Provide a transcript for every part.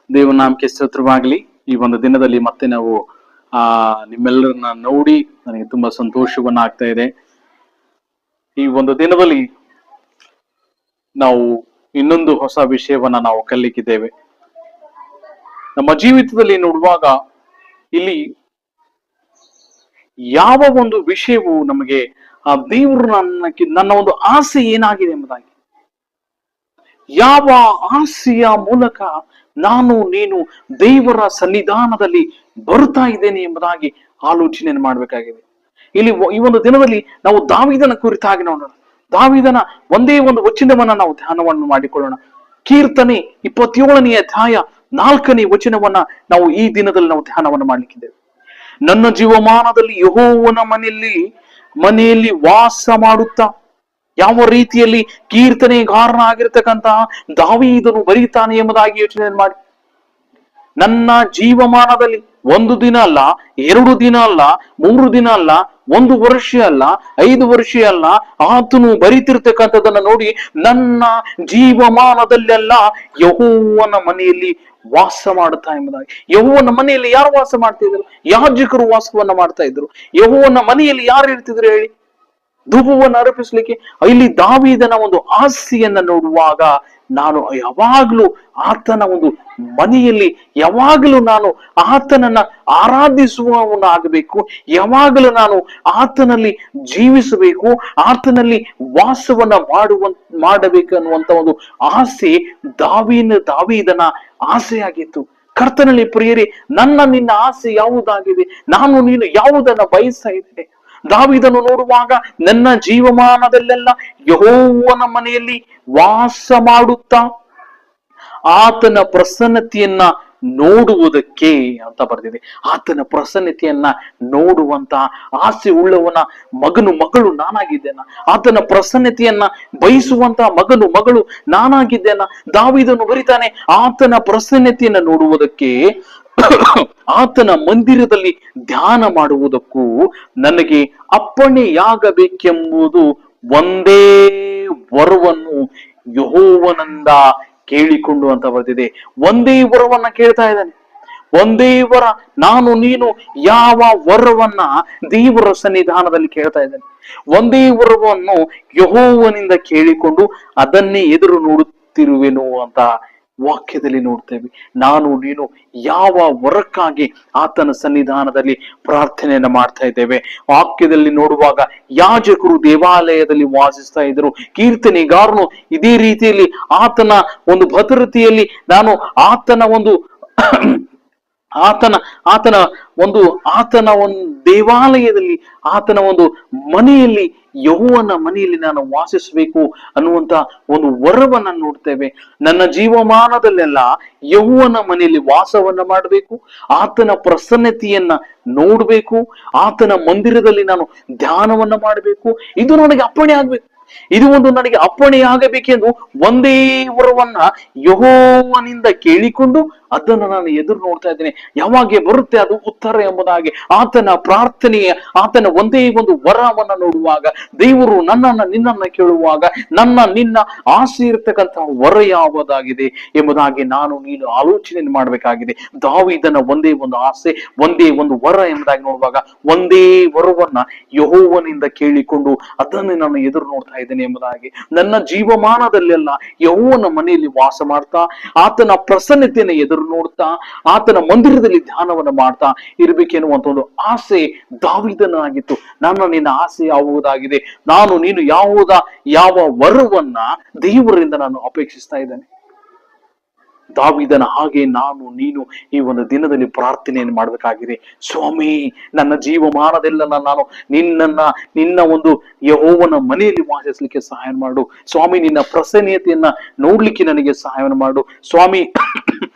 ದೇವನಾಮಕ್ಕೆ ಸ್ತೋತ್ರವಾಗಲಿ. ಈ ಒಂದು ದಿನದಲ್ಲಿ ಮತ್ತೆ ನಾವು ನಿಮ್ಮೆಲ್ಲರನ್ನ ನೋಡಿ ನನಗೆ ತುಂಬಾ ಸಂತೋಷವನ್ನ ಆಗ್ತಾ ಇದೆ. ಈ ಒಂದು ದಿನದಲ್ಲಿ ನಾವು ಇನ್ನೊಂದು ಹೊಸ ವಿಷಯವನ್ನ ನಾವು ಕಲಿಕಿದ್ದೇವೆ. ನಮ್ಮ ಜೀವಿತದಲ್ಲಿ ನೋಡುವಾಗ ಇಲ್ಲಿ ಯಾವ ಒಂದು ವಿಷಯವು ನಮಗೆ ಆ ದೇವರು ನನ್ನ ಒಂದು ಆಸೆ ಏನಾಗಿದೆ ಎಂಬುದಾಗಿ, ಯಾವ ಆಸೆಯ ಮೂಲಕ ನಾನು ನೀನು ದೇವರ ಸನ್ನಿಧಾನದಲ್ಲಿ ಬರುತ್ತಾ ಇದ್ದೇನೆ ಎಂಬುದಾಗಿ ಆಲೋಚನೆಯನ್ನು ಮಾಡಬೇಕಾಗಿದೆ. ಇಲ್ಲಿ ಈ ಒಂದು ದಿನದಲ್ಲಿ ನಾವು ದಾವೀದನ ಕುರಿತಾಗಿ ನೋಡೋಣ. ದಾವೀದನ ಒಂದೇ ಒಂದು ವಚನವನ್ನ ನಾವು ಧ್ಯಾನವನ್ನು ಮಾಡಿಕೊಳ್ಳೋಣ. ಕೀರ್ತನೆ 27ನೇ ಅಧ್ಯಾಯ 4ನೇ ವಚನವನ್ನ ನಾವು ಈ ದಿನದಲ್ಲಿ ನಾವು ಧ್ಯಾನವನ್ನು ಮಾಡ್ಲಿಕ್ಕಿದ್ದೇವೆ. ನನ್ನ ಜೀವಮಾನದಲ್ಲಿ ಯೆಹೋವನ ಮನೆಯಲ್ಲಿ ವಾಸ ಮಾಡುತ್ತಾ, ಯಾವ ರೀತಿಯಲ್ಲಿ ಕೀರ್ತನೆಗಾರನಾಗಿರ್ತಕ್ಕಂತಹ ದಾವೀದನು ಬರೀತಾನೆ ಎಂಬುದಾಗಿ ಯೋಚನೆ ಮಾಡಿ. ನನ್ನ ಜೀವಮಾನದಲ್ಲಿ 1 ದಿನ ಅಲ್ಲ, 2 ದಿನ ಅಲ್ಲ, 3 ದಿನ ಅಲ್ಲ, 1 ವರ್ಷ ಅಲ್ಲ, 5 ವರ್ಷ ಅಲ್ಲ, ಆತನು ಬರೀತಿರ್ತಕ್ಕಂಥದ್ದನ್ನ ನೋಡಿ, ನನ್ನ ಜೀವಮಾನದಲ್ಲೆಲ್ಲ ಯೆಹೋವನ ಮನೆಯಲ್ಲಿ ವಾಸ ಮಾಡುತ್ತಾ ಎಂಬುದಾಗಿ. ಯೆಹೋವನ ಮನೆಯಲ್ಲಿ ಯಾರು ವಾಸ ಮಾಡ್ತಾ ಇದ್ರು? ಯಾಜಕರು ವಾಸವನ್ನ ಮಾಡ್ತಾ ಇದ್ರು. ಯೆಹೋವನ ಮನೆಯಲ್ಲಿ ಯಾರು ಇರ್ತಿದ್ರು ಹೇಳಿ? ಧೂಪವನ್ನು ಅರ್ಪಿಸ್ಲಿಕ್ಕೆ. ಇಲ್ಲಿ ದಾವೀದನ ಒಂದು ಆಸೆಯನ್ನ ನೋಡುವಾಗ ನಾನು ಯಾವಾಗ್ಲೂ ಆತನ ಒಂದು ಮನೆಯಲ್ಲಿ ಯಾವಾಗಲೂ ನಾನು ಆತನನ್ನ ಆರಾಧಿಸುವವನಾಗಬೇಕು, ಯಾವಾಗಲೂ ನಾನು ಆತನಲ್ಲಿ ಜೀವಿಸಬೇಕು, ಆತನಲ್ಲಿ ವಾಸವನ್ನ ಮಾಡಬೇಕು ಅನ್ನುವಂತ ಒಂದು ಆಸೆ ದಾವೀದನ ಆಸೆಯಾಗಿತ್ತು. ಕರ್ತನಲ್ಲಿ ಪ್ರಿಯರೇ, ನಿನ್ನ ಆಸೆ ಯಾವುದಾಗಿದೆ? ನಾನು ನೀನು ಯಾವುದನ್ನ ಬಯಸ್ತಾ ಇದ್ದೇನೆ? ದಾವೀದನು ನೋಡುವಾಗ ನನ್ನ ಜೀವಮಾನದಲ್ಲೆಲ್ಲ ಯೆಹೋವನ ಮನೆಯಲ್ಲಿ ವಾಸ ಮಾಡುತ್ತಾ ಆತನ ಪ್ರಸನ್ನತೆಯನ್ನ ನೋಡುವುದಕ್ಕೆ ಅಂತ ಬರ್ತಿದೆ. ಆತನ ಪ್ರಸನ್ನತೆಯನ್ನ ನೋಡುವಂತ ಆಸೆ ಉಳ್ಳವನ ಮಗಳು ನಾನಾಗಿದ್ದೇನ? ಆತನ ಪ್ರಸನ್ನತೆಯನ್ನ ಬಯಸುವಂತ ಮಗಳು ನಾನಾಗಿದ್ದೇನ? ದಾವೀದನು ಬರಿತಾನೆ, ಆತನ ಪ್ರಸನ್ನತೆಯನ್ನ ನೋಡುವುದಕ್ಕೆ, ಆತನ ಮಂದಿರದಲ್ಲಿ ಧ್ಯಾನ ಮಾಡುವುದಕ್ಕೂ ನನಗೆ ಅಪ್ಪಣೆಯಾಗಬೇಕೆಂಬುದು ಒಂದೇ ವರವನ್ನು ಯೆಹೋವನಿಂದ ಕೇಳಿಕೊಂಡು ಅಂತ ಬರ್ತಿದೆ. ಒಂದೇ ವರವನ್ನ ಕೇಳ್ತಾ ಇದ್ದಾನೆ. ಒಂದೇ ವರ, ನಾನು ನೀನು ಯಾವ ವರವನ್ನ ದೇವರ ಸನ್ನಿಧಾನದಲ್ಲಿ ಕೇಳ್ತಾ ಇದ್ದಾನೆ? ಒಂದೇ ವರವನ್ನು ಯೆಹೋವನಿಂದ ಕೇಳಿಕೊಂಡು ಅದನ್ನೇ ಎದುರು ನೋಡುತ್ತಿರುವೆನು ಅಂತ ವಾಕ್ಯದಲ್ಲಿ ನೋಡ್ತೇವೆ. ನಾನು ನೀನು ಯಾವ ವರಕ್ಕಾಗಿ ಆತನ ಸನ್ನಿಧಾನದಲ್ಲಿ ಪ್ರಾರ್ಥನೆಯನ್ನ ಮಾಡ್ತಾ ಇದ್ದೇವೆ? ವಾಕ್ಯದಲ್ಲಿ ನೋಡುವಾಗ ಯಾಜಕರು ದೇವಾಲಯದಲ್ಲಿ ವಾಸಿಸ್ತಾ ಇದ್ರು. ಕೀರ್ತನೆಗಾರನು ಇದೇ ರೀತಿಯಲ್ಲಿ ಆತನ ಒಂದು ಭದ್ರತೆಯಲ್ಲಿ ನಾನು ಆತನ ಒಂದು ದೇವಾಲಯದಲ್ಲಿ, ಆತನ ಒಂದು ಮನೆಯಲ್ಲಿ, ಯೆಹೋವನ ಮನೆಯಲ್ಲಿ ನಾನು ವಾಸಿಸಬೇಕು ಅನ್ನುವಂತ ಒಂದು ವರವನ್ನ ನೋಡ್ತೇವೆ. ನನ್ನ ಜೀವಮಾನದಲ್ಲೆಲ್ಲ ಯೆಹೋವನ ಮನೆಯಲ್ಲಿ ವಾಸವನ್ನ ಮಾಡಬೇಕು, ಆತನ ಪ್ರಸನ್ನತೆಯನ್ನ ನೋಡ್ಬೇಕು, ಆತನ ಮಂದಿರದಲ್ಲಿ ನಾನು ಧ್ಯಾನವನ್ನ ಮಾಡಬೇಕು. ಇದು ನನಗೆ ಅಪ್ಪಣೆ ಆಗ್ಬೇಕು. ಇದು ಒಂದು ನನಗೆ ಅಪ್ಪಣೆ ಆಗಬೇಕೆಂದು ಒಂದೇ ವರವನ್ನ ಯೆಹೋವನಿಂದ ಕೇಳಿಕೊಂಡು ಅದನ್ನು ನಾನು ಎದುರು ನೋಡ್ತಾ ಇದ್ದೇನೆ. ಯಾವಾಗ ಬರುತ್ತೆ ಅದು ಉತ್ತರ ಎಂಬುದಾಗಿ ಆತನ ಪ್ರಾರ್ಥನೆಯ, ಆತನ ಒಂದೇ ಒಂದು ವರವನ್ನ ನೋಡುವಾಗ, ದೇವರು ನಿನ್ನನ್ನ ಕೇಳುವಾಗ ನಿನ್ನ ಆಸೆ ಇರ್ತಕ್ಕಂತಹ ವರ ಯಾವುದಾಗಿದೆ ಎಂಬುದಾಗಿ ನಾನು ನೀನು ಆಲೋಚನೆ ಮಾಡಬೇಕಾಗಿದೆ. ದಾವೀದನ ಒಂದೇ ಒಂದು ಆಸೆ, ಒಂದೇ ಒಂದು ವರ ಎಂಬುದಾಗಿ ನೋಡುವಾಗ ಒಂದೇ ವರವನ್ನ ಯೆಹೋವನಿಂದ ಕೇಳಿಕೊಂಡು ಅದನ್ನು ನಾನು ಎದುರು ನೋಡ್ತಾ ಇದ್ದೇನೆ ಎಂಬುದಾಗಿ, ನನ್ನ ಜೀವಮಾನದಲ್ಲೆಲ್ಲ ಯೆಹೋವನ ಮನೆಯಲ್ಲಿ ವಾಸ ಮಾಡ್ತಾ, ಆತನ ಪ್ರಸನ್ನತೆಯನ್ನು ಎದುರು ನೋಡ್ತಾ, ಆತನ ಮಂದಿರದಲ್ಲಿ ಧ್ಯಾನವನ್ನು ಮಾಡ್ತಾ ಇರ್ಬೇಕೆನ್ನುವಂತ ಒಂದು ಆಸೆ ದಾವೀದನಾಗಿತ್ತು. ನಿನ್ನ ಆಸೆ ಯಾವುದಾಗಿದೆ? ನಾನು ನೀನು ಯಾವ ವರವನ್ನ ದೇವರಿಂದ ನಾನು ಅಪೇಕ್ಷಿಸ್ತಾ ಇದ್ದೇನೆ? ದಾವೀದನ ಹಾಗೆ ನಾನು ನೀನು ಈ ಒಂದು ದಿನದಲ್ಲಿ ಪ್ರಾರ್ಥನೆಯನ್ನು ಮಾಡಬೇಕಾಗಿದೆ. ಸ್ವಾಮಿ, ನನ್ನ ಜೀವಮಾನದೆಲ್ಲ ನಾನು ನಿನ್ನ ಒಂದು ಯೆಹೋವನ ಮನೆಯಲ್ಲಿ ವಾಸಿಸಲಿಕ್ಕೆ ಸಹಾಯ ಮಾಡು ಸ್ವಾಮಿ. ನಿನ್ನ ಪ್ರಸನ್ನತೆಯನ್ನ ನೋಡ್ಲಿಕ್ಕೆ ನನಗೆ ಸಹಾಯವನ್ನು ಮಾಡು ಸ್ವಾಮಿ.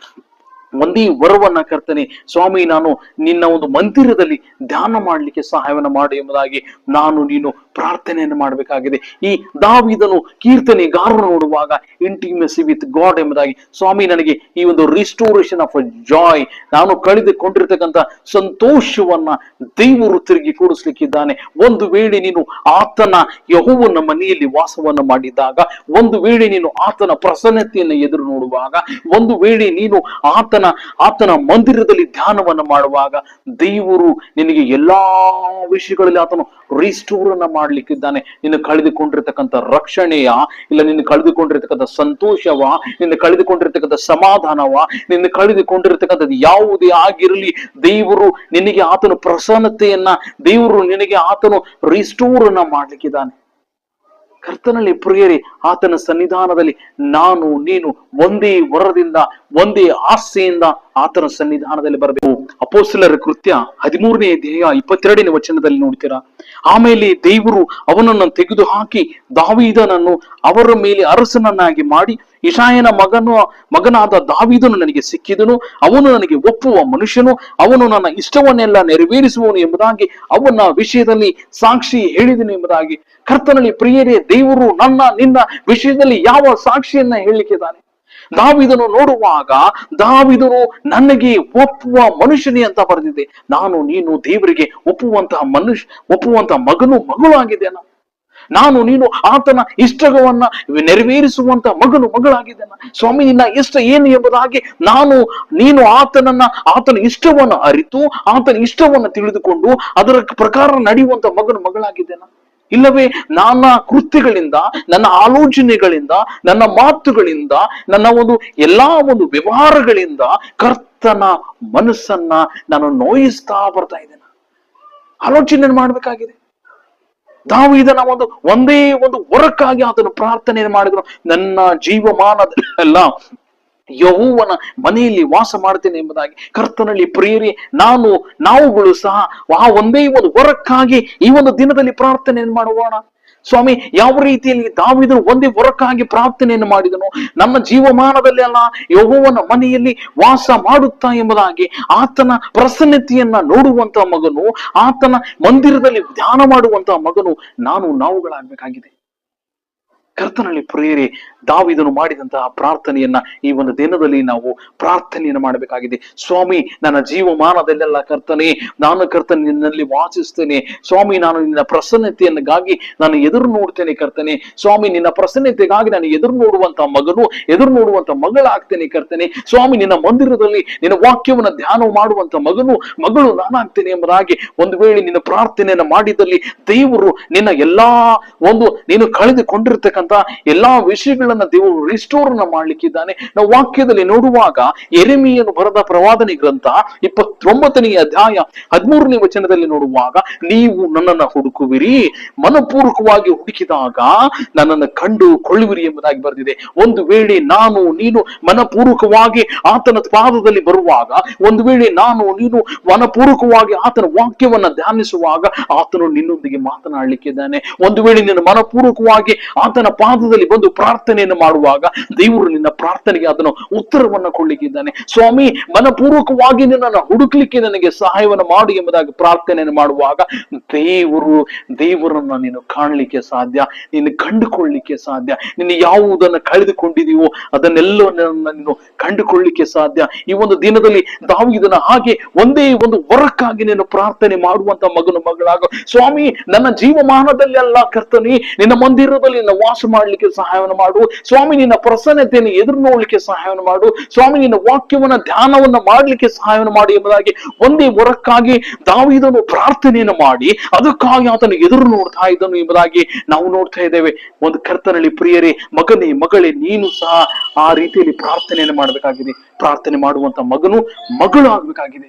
ಒಂದೇ ವರವನ್ನ ಕರ್ತನೆ ಸ್ವಾಮಿ, ನಾನು ನಿನ್ನ ಒಂದು ಮಂದಿರದಲ್ಲಿ ಧ್ಯಾನ ಮಾಡ್ಲಿಕ್ಕೆ ಸಹಾಯವನ್ನು ಮಾಡು ಎಂಬುದಾಗಿ ನಾನು ನೀನು ಪ್ರಾರ್ಥನೆಯನ್ನು ಮಾಡಬೇಕಾಗಿದೆ. ಈ ದಾವೀದನು ಕೀರ್ತನೆಗಾರರು ನೋಡುವಾಗ ಇಂಟಿಮೆಸಿ ವಿತ್ ಗಾಡ್ ಎಂಬುದಾಗಿ, ಸ್ವಾಮಿ ನನಗೆ ಈ ಒಂದು ರಿಸ್ಟೋರೇಷನ್ ಆಫ್ ಜಾಯ್, ನಾನು ಕಳೆದುಕೊಂಡಿರ್ತಕ್ಕಂಥ ಸಂತೋಷವನ್ನ ದೇವರು ತಿರುಗಿ ಕೂಡಿಸ್ಲಿಕ್ಕಿದ್ದಾನೆ. ಒಂದು ವೇಳೆ ನೀನು ಆತನ ಯೆಹೋವನ ಮನೆಯಲ್ಲಿ ವಾಸವನ್ನ ಮಾಡಿದಾಗ, ಒಂದು ವೇಳೆ ನೀನು ಆತನ ಪ್ರಸನ್ನತೆಯನ್ನು ಎದುರು ನೋಡುವಾಗ, ಒಂದು ವೇಳೆ ನೀನು ಆತನ ಆತನ ಮಂದಿರದಲ್ಲಿ ಧ್ಯಾನವನ್ನ ಮಾಡುವಾಗ ದೇವರು ನಿನಗೆ ಎಲ್ಲಾ ವಿಷಯಗಳಲ್ಲಿ ಆತನು ರಿಸ್ಟೋರ್ ಅನ್ನ ಮಾಡ್ಲಿಕ್ಕಿದ್ದಾನೆ. ನಿನ್ನ ಕಳೆದುಕೊಂಡಿರ್ತಕ್ಕಂಥ ರಕ್ಷಣೆಯ, ಇಲ್ಲ ನಿನ್ನ ಕಳೆದುಕೊಂಡಿರ್ತಕ್ಕಂಥ ಸಂತೋಷವ, ನಿನ್ನ ಕಳೆದುಕೊಂಡಿರ್ತಕ್ಕಂಥ ಸಮಾಧಾನವ, ನಿನ್ನ ಕಳೆದುಕೊಂಡಿರ್ತಕ್ಕಂಥದ್ದು ಯಾವುದೇ ಆಗಿರಲಿ, ದೇವರು ನಿನಗೆ ಆತನು ಪ್ರಸನ್ನತೆಯನ್ನ, ದೇವರು ನಿನಗೆ ಆತನು ರಿಸ್ಟೋರ್ ಅನ್ನ ಮಾಡ್ಲಿಕ್ಕಿದ್ದಾನೆ. ಕರ್ತನಲ್ಲಿ ಪ್ರಿಯರೇ, ಆತನ ಸನ್ನಿಧಾನದಲ್ಲಿ ನಾನು ನೀನು ಒಂದೇ ವರದಿಂದ, ಒಂದೇ ಆಸೆಯಿಂದ ಆತನ ಸನ್ನಿಧಾನದಲ್ಲಿ ಬರಬೇಕು. ಅಪೊಸ್ತಲರ ಕೃತ್ಯ 13ನೇ ಅಧ್ಯಾಯ 22ನೇ ವಚನದಲ್ಲಿ ನೋಡ್ತೀರಾ. ಆಮೇಲೆ ದೇವರು ಅವನನ್ನು ತೆಗೆದು ಹಾಕಿ ದಾವೀದನನ್ನು ಅವರ ಮೇಲೆ ಅರಸನನ್ನಾಗಿ ಮಾಡಿ, ಇಷಾಯನ ಮಗನಾದ ದಾವೀದನು ನನಗೆ ಸಿಕ್ಕಿದನು, ಅವನು ನನಗೆ ಒಪ್ಪುವ ಮನುಷ್ಯನು, ಅವನು ನನ್ನ ಇಷ್ಟವನ್ನೆಲ್ಲ ನೆರವೇರಿಸುವನು ಎಂಬುದಾಗಿ ಅವನ ವಿಷಯದಲ್ಲಿ ಸಾಕ್ಷಿ ಹೇಳಿದನು ಎಂಬುದಾಗಿ. ಕರ್ತನಲ್ಲಿ ಪ್ರಿಯರೇ, ದೇವರು ನಿನ್ನ ವಿಷಯದಲ್ಲಿ ಯಾವ ಸಾಕ್ಷಿಯನ್ನ ಹೇಳಲಿಕ್ಕಿದ್ದಾನೆ? ದಾವೀದನು ನೋಡುವಾಗ, ದಾವೀದನು ನನಗೆ ಒಪ್ಪುವ ಮನುಷ್ಯನೇ ಅಂತ ಬರೆದಿದೆ. ನಾನು ನೀನು ದೇವರಿಗೆ ಒಪ್ಪುವಂತಹ ಮಗಳು ಆಗಿದ್ದೇನ? ನಾನು ನೀನು ಆತನ ಇಷ್ಟವನ್ನ ನೆರವೇರಿಸುವಂತ ಮಗಳಾಗಿದ್ದೇನ? ಸ್ವಾಮಿ, ನಿನ್ನ ಇಷ್ಟ ಏನು ಎಂಬುದಾಗಿ ನೀನು ಆತನ ಇಷ್ಟವನ್ನು ಅರಿತು, ಆತನ ಇಷ್ಟವನ್ನು ತಿಳಿದುಕೊಂಡು ಅದರ ಪ್ರಕಾರ ನಡೆಯುವಂತ ಮಗಳಾಗಿದ್ದೇನ? ಇಲ್ಲವೇ ನನ್ನ ಕೃತ್ಯಗಳಿಂದ, ನನ್ನ ಆಲೋಚನೆಗಳಿಂದ, ನನ್ನ ಮಾತುಗಳಿಂದ, ನನ್ನ ಎಲ್ಲಾ ವ್ಯವಹಾರಗಳಿಂದ ಕರ್ತನ ಮನಸ್ಸನ್ನ ನಾನು ನೋಯಿಸ್ತಾ ಬರ್ತಾ ಇದ್ದೇನೆ? ಆಲೋಚನೆ ಮಾಡಬೇಕಾಗಿದೆ. ದಾವೀದನ ಒಂದೇ ವರಕ್ಕಾಗಿ ಆತನು ಪ್ರಾರ್ಥನೆ ಮಾಡಿದ್ರು. ನನ್ನ ಜೀವಮಾನದಲ್ಲೆಲ್ಲ ಯೆಹೋವನ ಮನೆಯಲ್ಲಿ ವಾಸ ಮಾಡ್ತೇನೆ ಎಂಬುದಾಗಿ. ಕರ್ತನಲ್ಲಿ ಪ್ರಿಯರೇ, ನಾವುಗಳು ಸಹ ಆ ಒಂದೇ ವರಕ್ಕಾಗಿ ಈ ದಿನದಲ್ಲಿ ಪ್ರಾರ್ಥನೆಯನ್ನು ಮಾಡೋಣ. ಸ್ವಾಮಿ, ಯಾವ ರೀತಿಯಲ್ಲಿ ದಾವೀದನು ಒಂದೇ ವರಕ್ಕಾಗಿ ಪ್ರಾರ್ಥನೆಯನ್ನು ಮಾಡಿದನು, ನನ್ನ ಜೀವಮಾನದಲ್ಲೆಲ್ಲ ಯೆಹೋವನ ಮನೆಯಲ್ಲಿ ವಾಸ ಮಾಡುತ್ತಾ ಎಂಬುದಾಗಿ, ಆತನ ಪ್ರಸನ್ನತೆಯನ್ನ ನೋಡುವಂತಹ ಮಗನು, ಆತನ ಮಂದಿರದಲ್ಲಿ ಧ್ಯಾನ ಮಾಡುವಂತಹ ಮಗನು ನಾವುಗಳಾಗಬೇಕಾಗಿದೆ. ಕರ್ತನಲ್ಲಿ ಪ್ರಿಯರೇ, ದಾವೀದನು ಮಾಡಿದಂತಹ ಪ್ರಾರ್ಥನೆಯನ್ನ ಈ ದಿನದಲ್ಲಿ ನಾವು ಪ್ರಾರ್ಥನೆಯನ್ನು ಮಾಡಬೇಕಾಗಿದೆ. ಸ್ವಾಮಿ, ನನ್ನ ಜೀವಮಾನದಲ್ಲೆಲ್ಲ ಕರ್ತನೆ, ನಾನು ಕರ್ತನೆ ನಿನ್ನಲ್ಲಿ ವಾಸಿಸ್ತೇನೆ. ಸ್ವಾಮಿ, ನಾನು ನಿನ್ನ ಪ್ರಸನ್ನತೆಯನ್ಗಾಗಿ ನಾನು ಎದುರು ನೋಡ್ತೇನೆ ಕರ್ತನೆ. ಸ್ವಾಮಿ, ನಿನ್ನ ಪ್ರಸನ್ನತೆಗಾಗಿ ನಾನು ಎದುರು ನೋಡುವಂತಹ ಮಗನು, ಎದುರು ನೋಡುವಂತ ಮಗಳಾಗ್ತೇನೆ ಕರ್ತನೆ. ಸ್ವಾಮಿ, ನಿನ್ನ ಮಂದಿರದಲ್ಲಿ ನಿನ್ನ ವಾಕ್ಯವನ್ನ ಧ್ಯಾನ ಮಾಡುವಂತ ಮಗಳು ನಾನಾಗ್ತೇನೆ ಎಂಬುದಾಗಿ ಒಂದು ವೇಳೆ ನಿನ್ನ ಪ್ರಾರ್ಥನೆಯನ್ನ ಮಾಡಿದಲ್ಲಿ, ದೇವರು ನಿನ್ನ ಎಲ್ಲಾ ನೀನು ಕಳೆದುಕೊಂಡಿರ್ತಕ್ಕಂಥ ಎಲ್ಲಾ ವಿಷಯಗಳನ್ನ ದೇವರು ರಿಸ್ಟೋರ್ ಮಾಡ್ಲಿಕ್ಕಿದ್ದಾನೆ. ನಾವು ವಾಕ್ಯದಲ್ಲಿ ನೋಡುವಾಗ, ಯೆರೆಮೀಯನು ಬರೆದ ಪ್ರವಾದನೆ ಗ್ರಂಥ 29ನೇ ಅಧ್ಯಾಯ 13ನೇ ವಚನದಲ್ಲಿ ನೋಡುವಾಗ, ನೀವು ನನ್ನನ್ನು ಹುಡುಕುವಿರಿ, ಮನಪೂರ್ವಕವಾಗಿ ಹುಡುಕಿದಾಗ ನನ್ನನ್ನು ಕಂಡುಕೊಳ್ಳುವಿರಿ ಎಂಬುದಾಗಿ ಬರೆದಿದೆ. ಒಂದು ವೇಳೆ ನೀನು ಮನಪೂರ್ವಕವಾಗಿ ಆತನ ಪಾದದಲ್ಲಿ ಬರುವಾಗ, ಒಂದು ವೇಳೆ ನೀನು ಮನಪೂರ್ವಕವಾಗಿ ಆತನ ವಾಕ್ಯವನ್ನ ಧ್ಯಾನಿಸುವಾಗ, ಆತನು ನಿನ್ನೊಂದಿಗೆ ಮಾತನಾಡಲಿಕ್ಕಿದ್ದಾನೆ. ಒಂದು ವೇಳೆ ನೀನು ಮನಪೂರ್ವಕವಾಗಿ ಆತನ ಪಾದದಲ್ಲಿ ಬಂದು ಪ್ರಾರ್ಥನೆಯನ್ನು ಮಾಡುವಾಗ, ದೇವರು ನಿನ್ನ ಪ್ರಾರ್ಥನೆಗೆ ಅದನ್ನು ಉತ್ತರವನ್ನು ಕೊಡ್ಲಿಕ್ಕಿದ್ದಾನೆ. ಸ್ವಾಮಿ, ಮನಪೂರ್ವಕವಾಗಿ ನಿನ್ನನ್ನು ಹುಡುಕ್ಲಿಕ್ಕೆ ನನಗೆ ಸಹಾಯವನ್ನು ಮಾಡು ಎಂಬುದಾಗಿ ಪ್ರಾರ್ಥನೆಯನ್ನು ಮಾಡುವಾಗ, ದೇವರನ್ನ ನೀನು ಕಾಣಲಿಕ್ಕೆ ಸಾಧ್ಯ, ನೀನು ಕಂಡುಕೊಳ್ಳಲಿಕ್ಕೆ ಸಾಧ್ಯ. ನೀನು ಯಾವುದನ್ನು ಕಳೆದುಕೊಂಡಿದೀವೋ ಅದನ್ನೆಲ್ಲವನ್ನ ನೀನು ಕಂಡುಕೊಳ್ಳಲಿಕ್ಕೆ ಸಾಧ್ಯ. ಈ ದಿನದಲ್ಲಿ ದಾವೀದನ ಹಾಗೆ ಒಂದೇ ವರಕ್ಕಾಗಿ ನೀನು ಪ್ರಾರ್ಥನೆ ಮಾಡುವಂತ ಮಗಳಾಗ. ಸ್ವಾಮಿ, ನನ್ನ ಜೀವಮಾನದಲ್ಲೆಲ್ಲ ಕರ್ತನೆ, ನಿನ್ನ ಮಂದಿರದಲ್ಲಿ ನಿನ್ನ ವಾಸ ಮಾಡ್ಲಿಕ್ಕೆ ಸಹಾಯವನ್ನು ಮಾಡು. ಸ್ವಾಮಿ, ನಿನ್ನ ಪ್ರಸನ್ನತೆಯನ್ನು ಎದುರು ನೋಡ್ಲಿಕ್ಕೆ ಸಹಾಯವನ್ನು ಮಾಡು. ಸ್ವಾಮಿ, ನಿನ್ನ ವಾಕ್ಯವನ್ನ ಧ್ಯಾನವನ್ನ ಮಾಡ್ಲಿಕ್ಕೆ ಸಹಾಯವನ್ನು ಮಾಡಿ ಎಂಬುದಾಗಿ ಒಂದೇ ವರಕ್ಕಾಗಿ ದಾವೀದನು ಪ್ರಾರ್ಥನೆಯನ್ನು ಮಾಡಿ ಅದಕ್ಕಾಗಿ ಆತನು ಎದುರು ನೋಡ್ತಾ ಇದ್ದನು ಎಂಬುದಾಗಿ ನಾವು ನೋಡ್ತಾ ಇದ್ದೇವೆ. ಕರ್ತನಲ್ಲಿ ಪ್ರಿಯರೇ, ಮಗಳೇ, ನೀನು ಸಹ ಆ ರೀತಿಯಲ್ಲಿ ಪ್ರಾರ್ಥನೆಯನ್ನು ಮಾಡಬೇಕಾಗಿದೆ. ಪ್ರಾರ್ಥನೆ ಮಾಡುವಂತ ಮಗಳು ಆಗ್ಬೇಕಾಗಿದೆ.